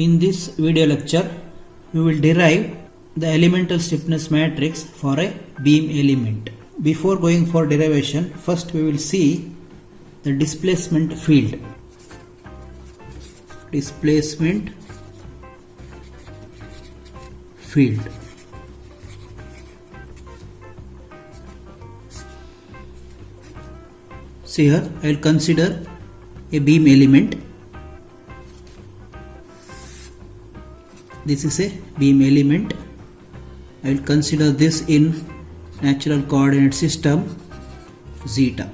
In this video lecture, we will derive the elemental stiffness matrix for a beam element. Before going for derivation, first we will see the displacement field. Displacement field. See here, I will consider a beam element. This is a beam element. I will consider this in natural coordinate system zeta.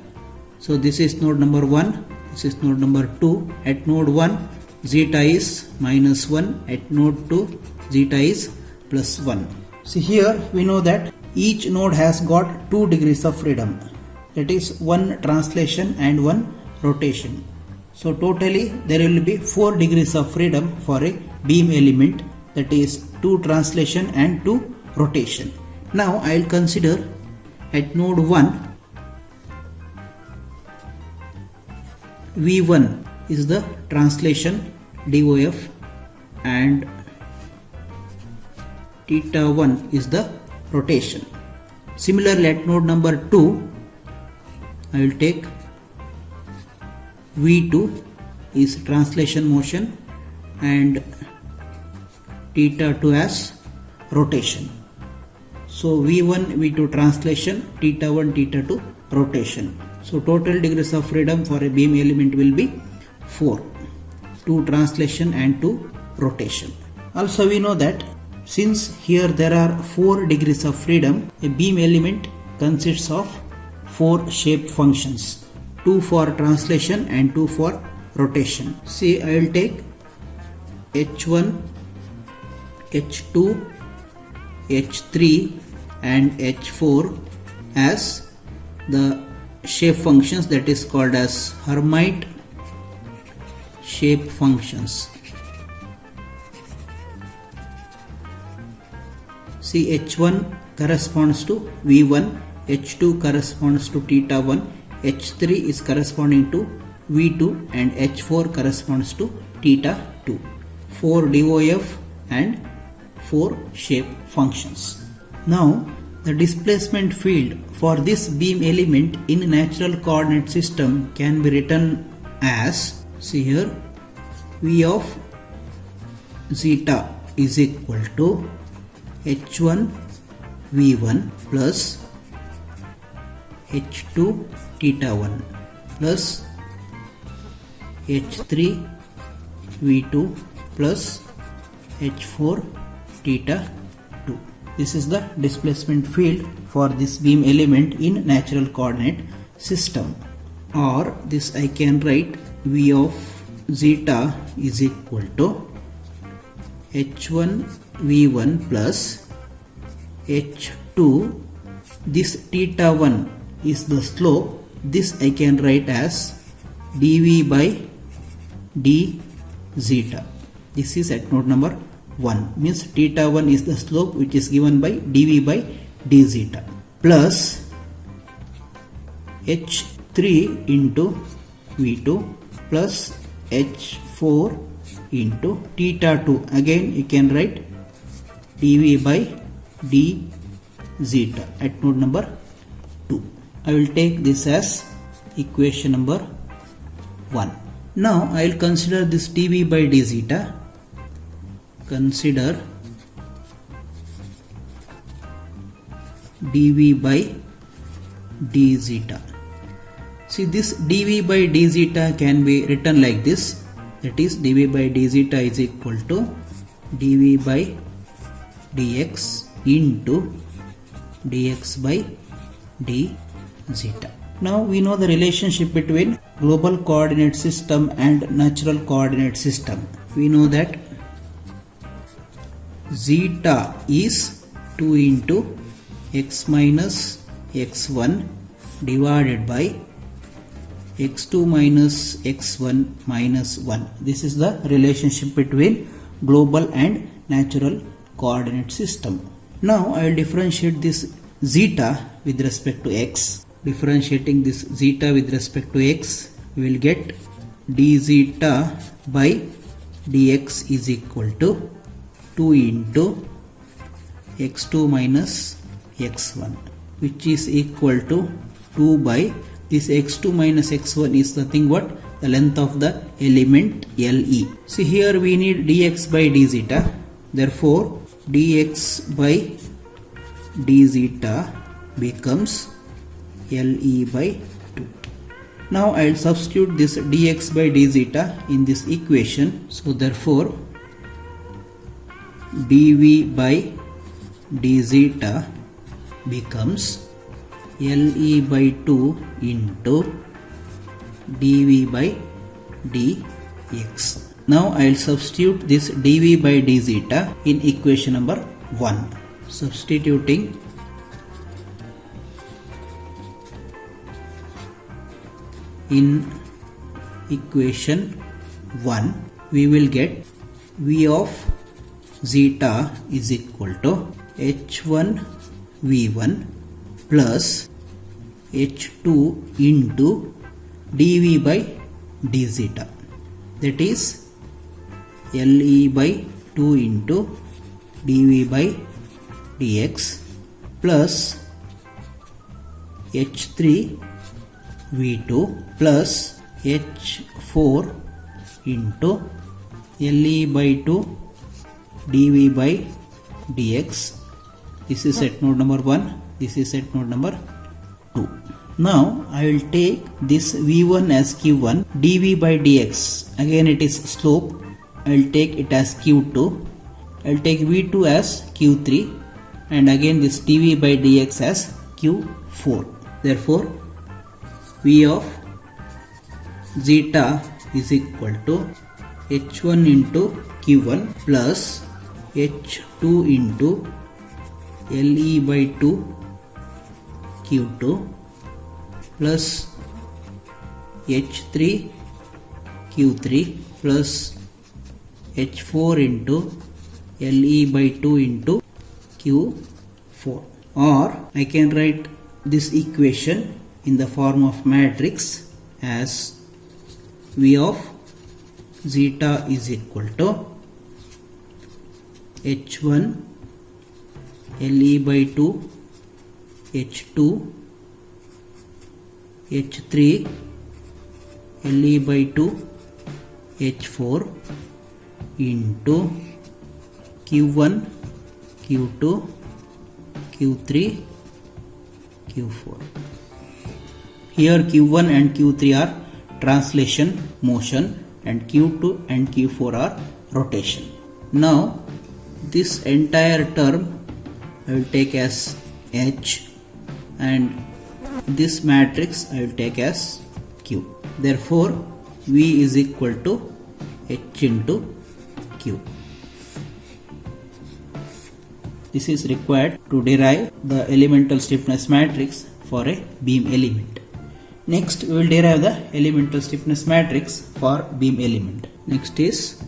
So this is node number 1, this is node number 2. At node 1 zeta is minus 1, at node 2 zeta is plus 1. See here we know that each node has got 2 degrees of freedom. That is one translation and one rotation. So totally there will be 4 degrees of freedom for a beam element, that is 2 translation and 2 rotation. Now I will consider at node 1 V1 is the translation DOF and theta 1 is the rotation. Similarly at node number 2 I will take V2 is translation motion and theta 2 as rotation. So V1 V2 translation, theta 1 theta 2 rotation. So total degrees of freedom for a beam element will be 4, 2 translation and 2 rotation. Also we know that since here there are 4 degrees of freedom, a beam element consists of 4 shape functions, 2 for translation and 2 for rotation. See, I will take H1, H2, H3 and H4 as the shape functions, that is called as Hermite shape functions. See, H1 corresponds to V1, H2 corresponds to theta 1, H3 is corresponding to V2 and H4 corresponds to theta 2. 4 DOF and 4 shape functions. Now the displacement field for this beam element in natural coordinate system can be written as, see here, V of zeta is equal to H1 V1 plus H2 theta 1 plus H3 V2 plus H4 theta 2. This is the displacement field for this beam element in natural coordinate system. Or this I can write V of zeta is equal to H1 V1 plus H2. This theta 1 is the slope. This I can write as dV by d zeta. This is at node number 1, means theta 1 is the slope which is given by dV by d zeta, plus H3 into V2 plus H4 into theta 2. Again you can write dV by d zeta at node number 2. I will take this as equation number 1. Now I will consider this dV by d zeta. Consider dV by d zeta. See, this dV by d zeta can be written like this, that is dV by d zeta is equal to dV by dx into dx by d zeta. Now we know the relationship between global coordinate system and natural coordinate system. We know that zeta is 2 into x minus x1 divided by x2 minus x1 minus 1. This is the relationship between global and natural coordinate system. Now I will differentiate this zeta with respect to x. Differentiating this zeta with respect to x, we will get d zeta by dx is equal to 2 into x2 minus x1, which is equal to 2 by this x2 minus x1 is nothing but the length of the element LE. See, here we need dx by d zeta. Therefore, dx by d zeta becomes LE by 2. Now I will substitute this dx by d zeta in this equation. So therefore, dv by d zeta becomes LE by 2 into dv by dx. Now I will substitute this dv by d zeta in equation number 1. Substituting in equation 1, we will get v of zeta is equal to h1 v1 plus h2 into dv by d zeta, that is LE by 2 into dv by dx plus h3 v2 plus h4 into LE by 2 dv by dx. This is set node number 1, this is set node number 2. Now I will take this v1 as q1, dv by dx, again it is slope, I will take it as q2, I will take v2 as q3, and again this dv by dx as q4. Therefore, v of zeta is equal to h1 into q1 plus h2 into LE by 2 q2 plus h3 q3 plus h4 into LE by 2 into q4. Or I can write this equation in the form of matrix as v of zeta is equal to h1 LE by 2 h2 h3 LE by 2 h4 into q1 q2 q3 q4. Here q1 and q3 are translation motion and q2 and q4 are rotation. Now this entire term I will take as H and this matrix I will take as Q. Therefore, V is equal to H into Q. This is required to derive the elemental stiffness matrix for a beam element. Next, we will derive the elemental stiffness matrix for beam element. Next is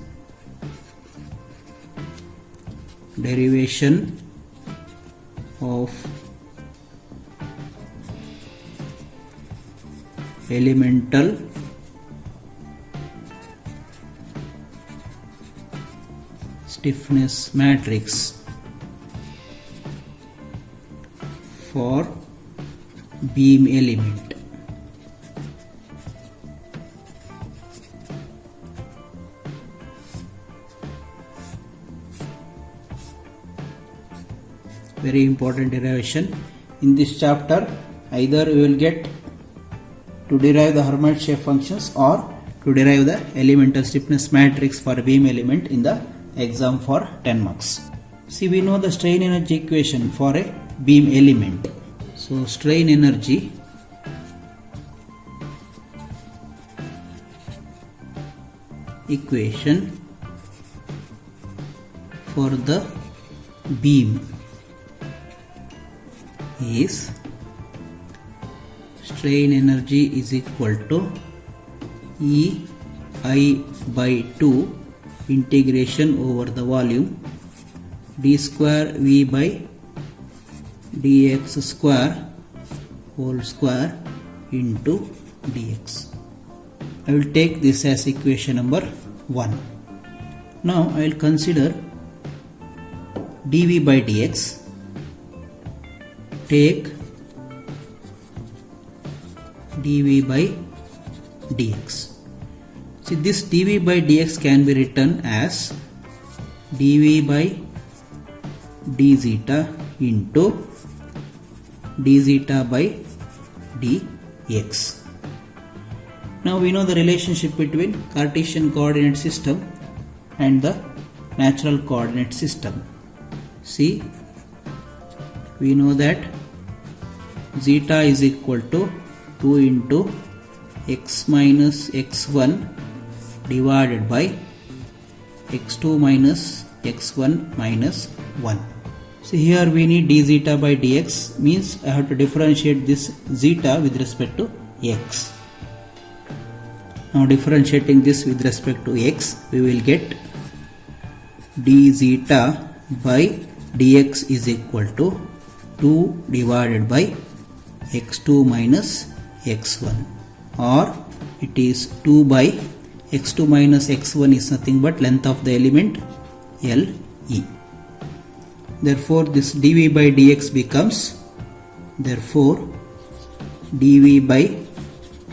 derivation of elemental stiffness matrix for beam element. Very important derivation. In this chapter, either we will get to derive the Hermite shape functions or to derive the elemental stiffness matrix for beam element in the exam for 10 marks. See, we know the strain energy equation for a beam element. So, strain energy equation for the beam is strain energy is equal to EI by 2 integration over the volume d square V by dx square whole square into dx. I will take this as equation number 1. Now I will consider dv by dx. Take dv by dx. See, this dv by dx can be written as dv by d zeta into d zeta by dx. Now we know the relationship between Cartesian coordinate system and the natural coordinate system. See, we know that zeta is equal to 2 into x minus x1 divided by x2 minus x1 minus 1. So here we need d zeta by dx, means I have to differentiate this zeta with respect to x. Now differentiating this with respect to x, we will get d zeta by dx is equal to 2 divided by x2 minus x1, or it is 2 by x2 minus x1 is nothing but length of the element Le. Therefore this dv by dx becomes, therefore dv by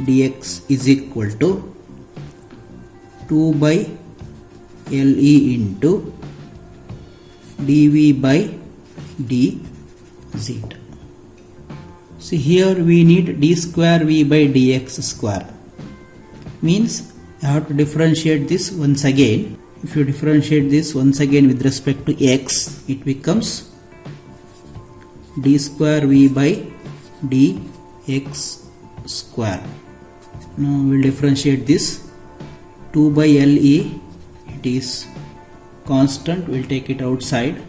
dx is equal to 2 by Le into dv by d zeta. See, here we need d square v by dx square, means I have to differentiate this once again. If you differentiate this once again with respect to x, it becomes d square v by dx square. Now we will differentiate this. 2 by Le, it is constant, we will take it outside.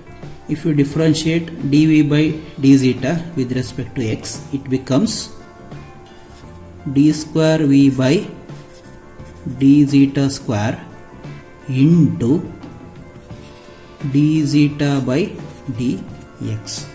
If you differentiate dv by d zeta with respect to x, it becomes d square v by d zeta square into d zeta by dx,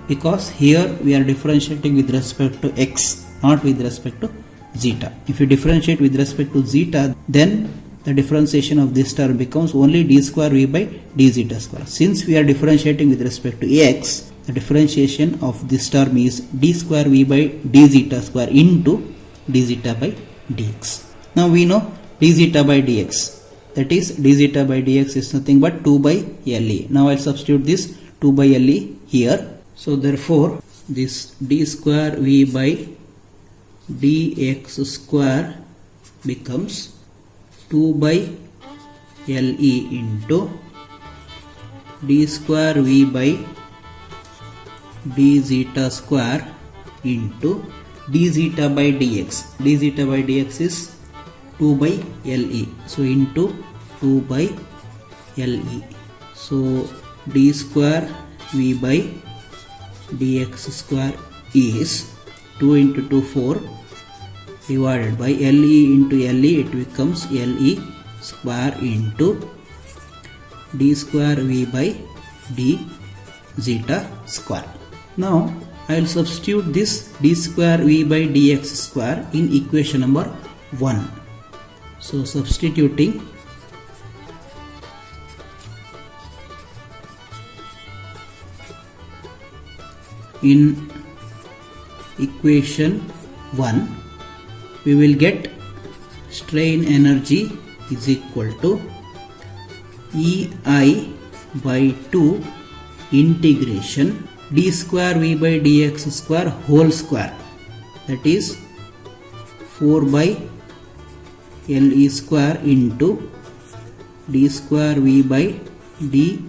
because here we are differentiating with respect to x, not with respect to zeta. If you differentiate with respect to zeta, then the differentiation of this term becomes only d square v by d zeta square. Since we are differentiating with respect to x, the differentiation of this term is d square v by d zeta square into d zeta by dx. Now we know d zeta by dx, that is d zeta by dx is nothing but 2 by Le. Now I will substitute this 2 by Le here. So therefore this d square v by dx square becomes 2 by Le into d square v by d zeta square into d zeta by dx. D zeta by dx is 2 by Le, so into 2 by Le. So d square v by dx square is 2 into 2 4 divided by Le into Le, it becomes Le square into d square v by d zeta square. Now I will substitute this d square v by dx square in equation number 1. So substituting, in equation 1 we will get strain energy is equal to Ei by 2 integration d square v by dx square whole square, that is 4 by Le square into d square v by d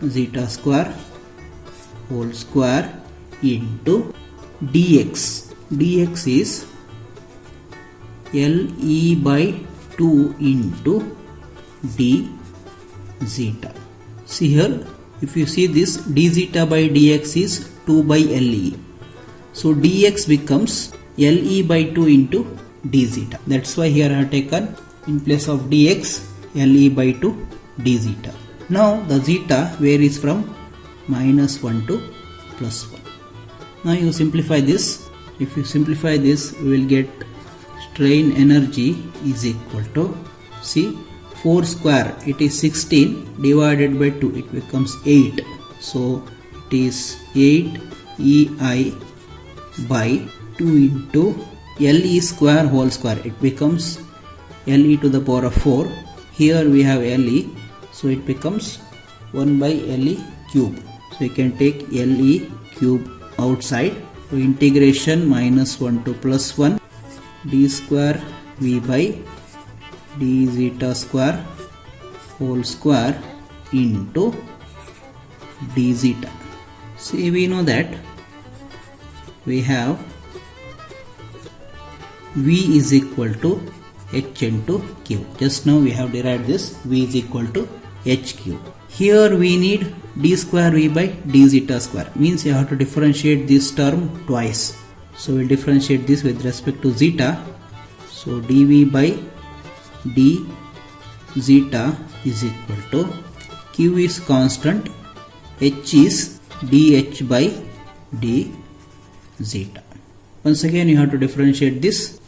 zeta square whole square into dx. Dx is Le by 2 into d zeta. See here, if you see this, d zeta by dx is 2 by Le. So dx becomes Le by 2 into d zeta. That's why here I have taken in place of dx Le by 2 d zeta. Now the zeta varies from minus 1 to plus 1. Now you simplify this. If you simplify this, we will get strain energy is equal to, see, 4 square, it is 16, divided by 2, it becomes 8. So it is 8 EI by 2 into LE square whole square. It becomes LE to the power of 4. Here we have LE, so it becomes 1 by LE cube. So you can take LE cube outside. So integration minus 1 to plus 1 d square V by d zeta square whole square into d zeta. See, we know that we have V is equal to H into Q. Just now we have derived this V is equal to H cube. Here we need d square V by d zeta square. Means you have to differentiate this term twice. So we'll differentiate this with respect to zeta. So dV by d zeta is equal to Q is constant, H is dH by d zeta. Once again you have to differentiate this.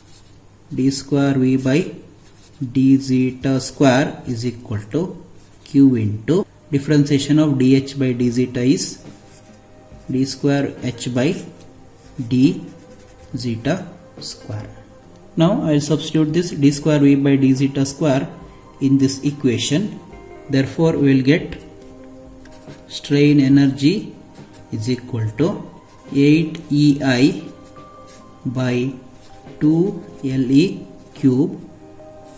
D square V by d zeta square is equal to Q into differentiation of dH by d zeta is d square H by d zeta square. Now I will substitute this d square V by d zeta square in this equation. Therefore we will get strain energy is equal to 8 EI by 2 LE cube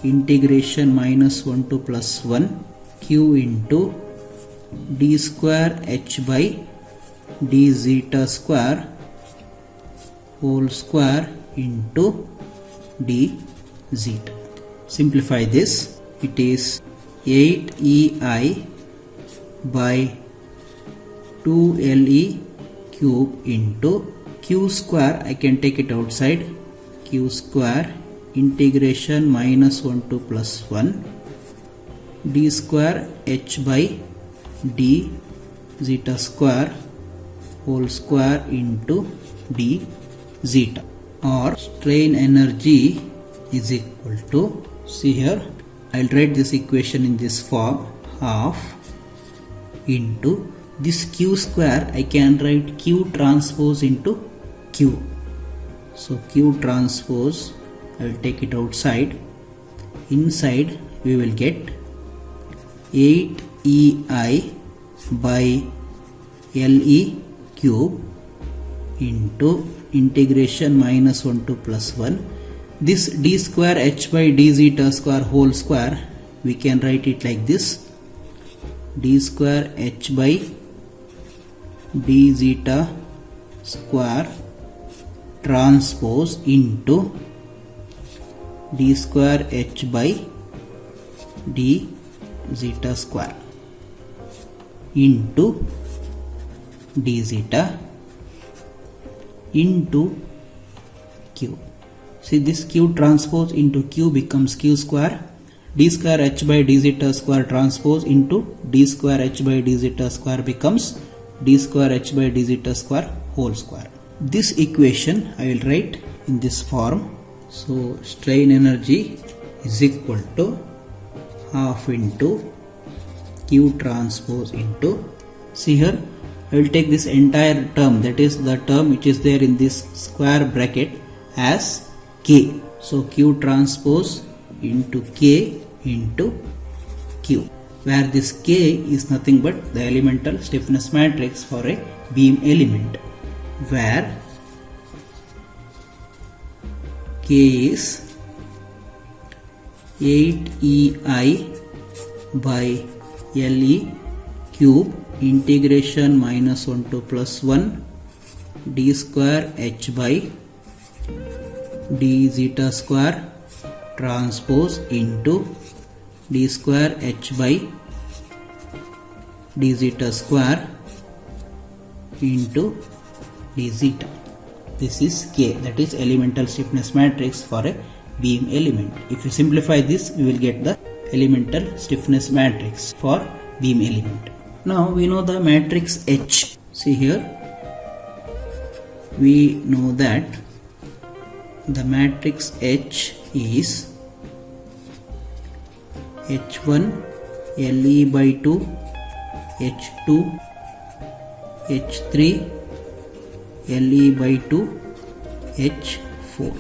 integration minus 1 to plus 1 Q into d square H by d zeta square whole square into d zeta. Simplify this. It is 8 EI by 2 LE cube into Q square, I can take it outside, Q square integration minus 1 to plus 1 d square H by d zeta square whole square into d zeta, or strain energy is equal to, see here, I will write this equation in this form, half into this Q square, I can write Q transpose into Q. So Q transpose, I will take it outside. Inside we will get 8 EI by LE cube into integration minus 1 to plus 1. This d square H by d zeta square whole square, we can write it like this, d square H by d zeta square transpose into d square H by d zeta square into d zeta into Q. See, this Q transpose into Q becomes Q square, d square H by d zeta square transpose into d square H by d zeta square becomes d square H by d zeta square whole square. This equation I will write in this form. So strain energy is equal to half into Q transpose into, see here, I will take this entire term, that is the term which is there in this square bracket, as K. So Q transpose into K into Q, where this K is nothing but the elemental stiffness matrix for a beam element, where K is 8 EI by LE cube integration minus 1 to plus 1 d square H by d zeta square transpose into d square H by d zeta square into d zeta. This is K, that is elemental stiffness matrix for a beam element. If you simplify this, you will get the elemental stiffness matrix for beam element. Now we know the matrix H. See here, we know that the matrix H is H1 LE by 2 H2 H3 LE by 2 H4.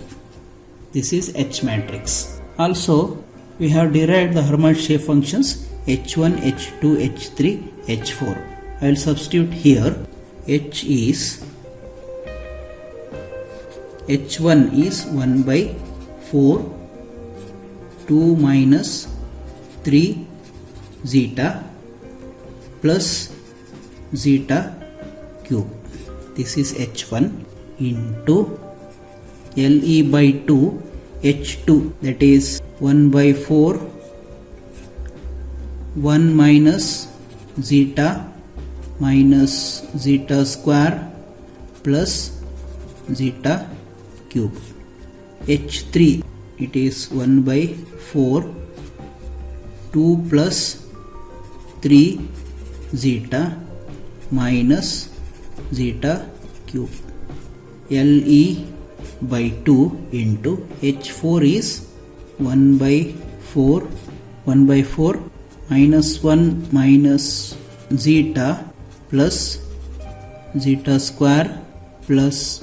This is H matrix. Also, we have derived the Hermite shape functions H1, H2, H3, H4. I will substitute here. H is H1 is 1 by 4 2 minus 3 zeta plus zeta cube. This is H1 into LE by 2 H2, that is 1 by 4 1 minus zeta square plus zeta cube. H3, it is 1 by 4 2 plus 3 zeta minus zeta cube. LE by 2 into H4 is 1 by 4 minus 1 minus zeta plus zeta square plus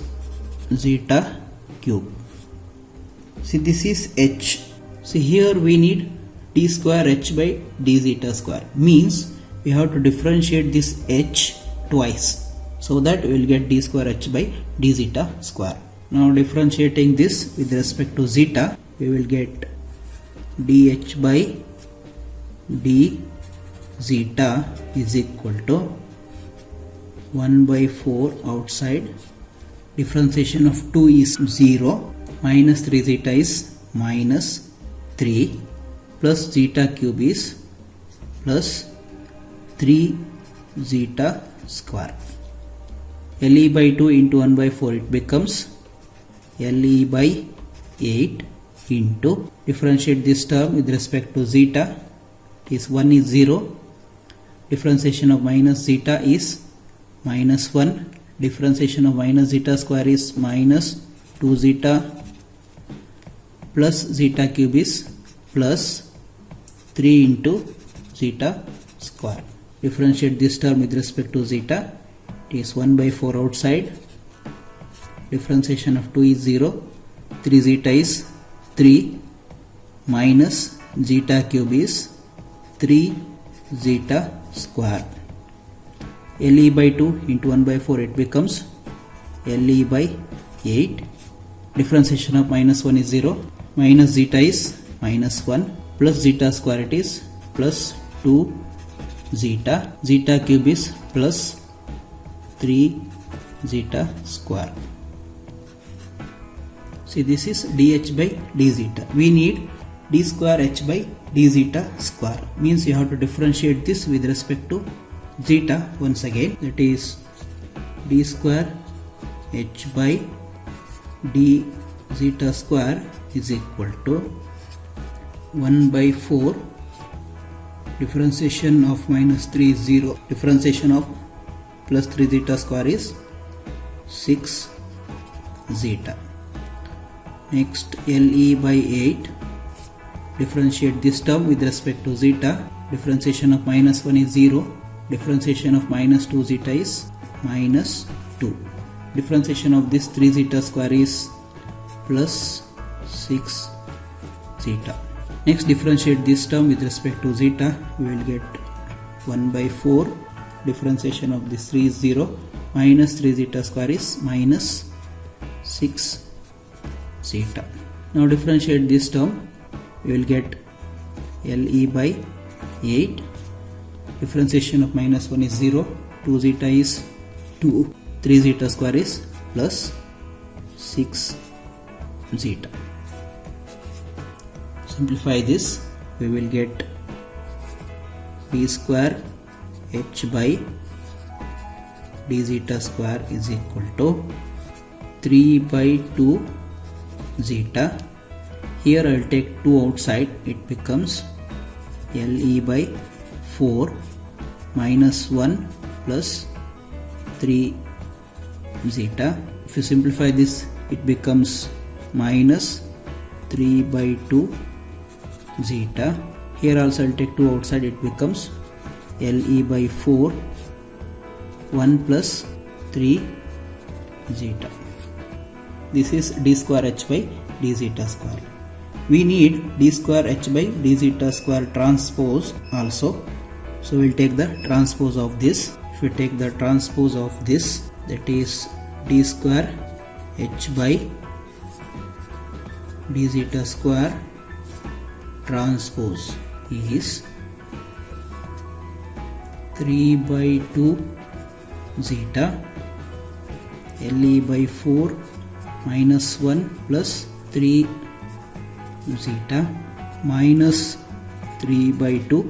zeta cube. See, this is H. See, here we need d square H by d zeta square. Means we have to differentiate this H twice, so that we will get d square H by d zeta square. Now differentiating this with respect to zeta, we will get dH by d zeta is equal to 1 by 4 outside, differentiation of 2 is 0, minus 3 zeta is minus 3, plus zeta cube is plus 3 zeta square. LE by 2 into 1 by 4, it becomes LE by 8 into, differentiate this term with respect to zeta, is 1 is 0, differentiation of minus zeta is minus 1, differentiation of minus zeta square is minus 2 zeta plus zeta cube is plus 3 into zeta square. Differentiate this term with respect to zeta, it is 1 by 4 outside, differentiation of 2 is 0, 3 zeta is 3 minus zeta cube is 3 zeta square. LE by 2 into 1 by 4, it becomes LE by 8, differentiation of minus 1 is 0, minus zeta is minus 1, plus zeta square, it is plus 2 zeta, zeta cube is plus 3 zeta square. See, this is dH by d zeta. We need d square H by d zeta square. Means you have to differentiate this with respect to zeta once again. That is d square H by d zeta square is equal to 1 by 4, differentiation of minus 3 is 0, differentiation of plus 3 zeta square is 6 zeta. Next, LE by 8, differentiate this term with respect to zeta, differentiation of minus 1 is 0, differentiation of minus 2 zeta is minus 2, differentiation of this 3 zeta square is plus 6 zeta. Next, differentiate this term with respect to zeta, we will get 1 by 4, differentiation of this 3 is 0, minus 3 zeta square is minus 6 zeta. Now differentiate this term, we will get LE by 8, differentiation of minus 1 is 0, 2 zeta is 2, 3 zeta square is plus 6 zeta. Simplify this, we will get d square H by d zeta square is equal to 3 by 2 zeta. Here I will take 2 outside, it becomes LE by 4 minus 1 plus 3 zeta. If you simplify this, it becomes minus 3 by 2 zeta Here also I'll take 2 outside, it becomes Le by 4 1 plus 3 zeta. This is d square h by d zeta square. We need d square h by d zeta square transpose also. So we'll take the transpose of this. If we take the transpose of this, that is d square h by d zeta square transpose is 3 by 2 zeta Le by 4 minus 1 plus 3 zeta minus 3 by 2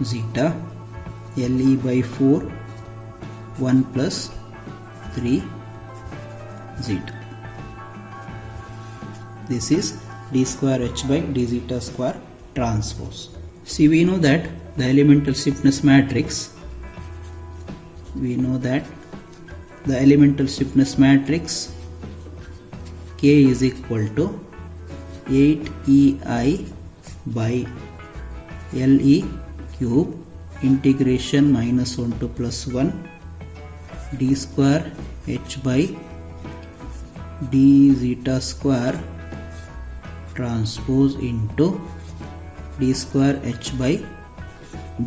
zeta Le by 4 1 plus 3 zeta. This is d square h by d zeta square transpose. See, we know that the elemental stiffness matrix, K is equal to 8EI by Le cube integration minus 1 to plus 1 d square h by d zeta square transpose into d square h by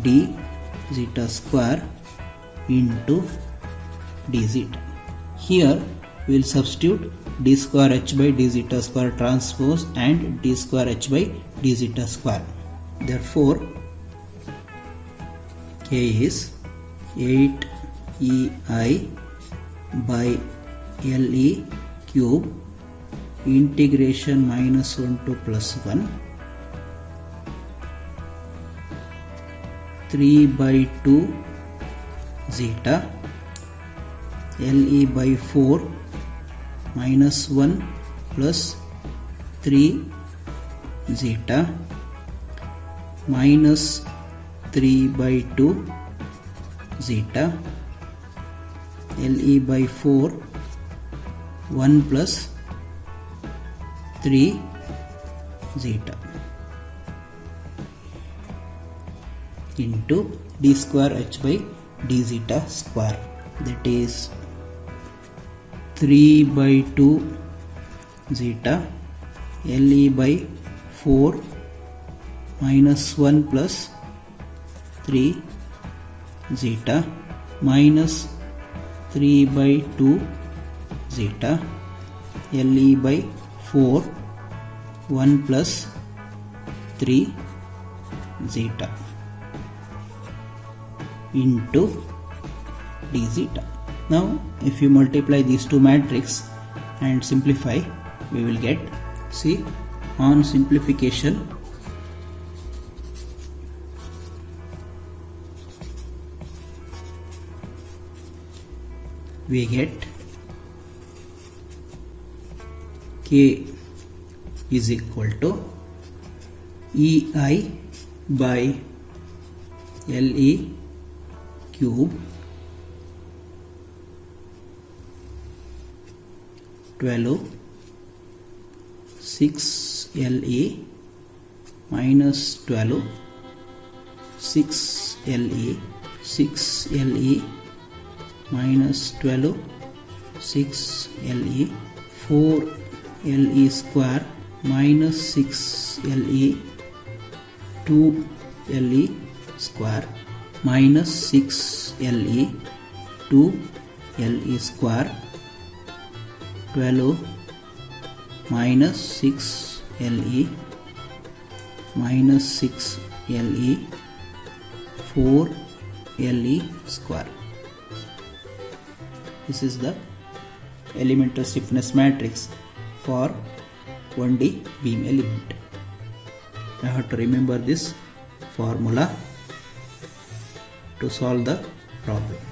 d zeta square into d zeta. Here we will substitute d square h by d zeta square transpose and d square h by d zeta square. Therefore K is 8EI by Le cube integration minus 1 to plus 1 3 by 2 zeta Le by 4 minus 1 plus 3 zeta minus 3 by 2 zeta Le by 4 1 plus 3 zeta into d square h by d zeta square, that is 3 by 2 zeta Le by 4 minus 1 plus 3 zeta minus 3 by 2 zeta Le by 4 1 plus 3 zeta into d zeta. Now if you multiply these two matrices and simplify, we will get, see, on simplification we get K is equal to EI by Le cube 12 6 Le minus 12 6 Le 6 Le minus 12 6 Le 4 Le square minus 6 Le 2 Le square minus 6 Le 2 Le square 12 minus 6 Le minus 6 Le 4 Le square. This is the elemental stiffness matrix for 1D beam element. I have to remember this formula to solve the problem.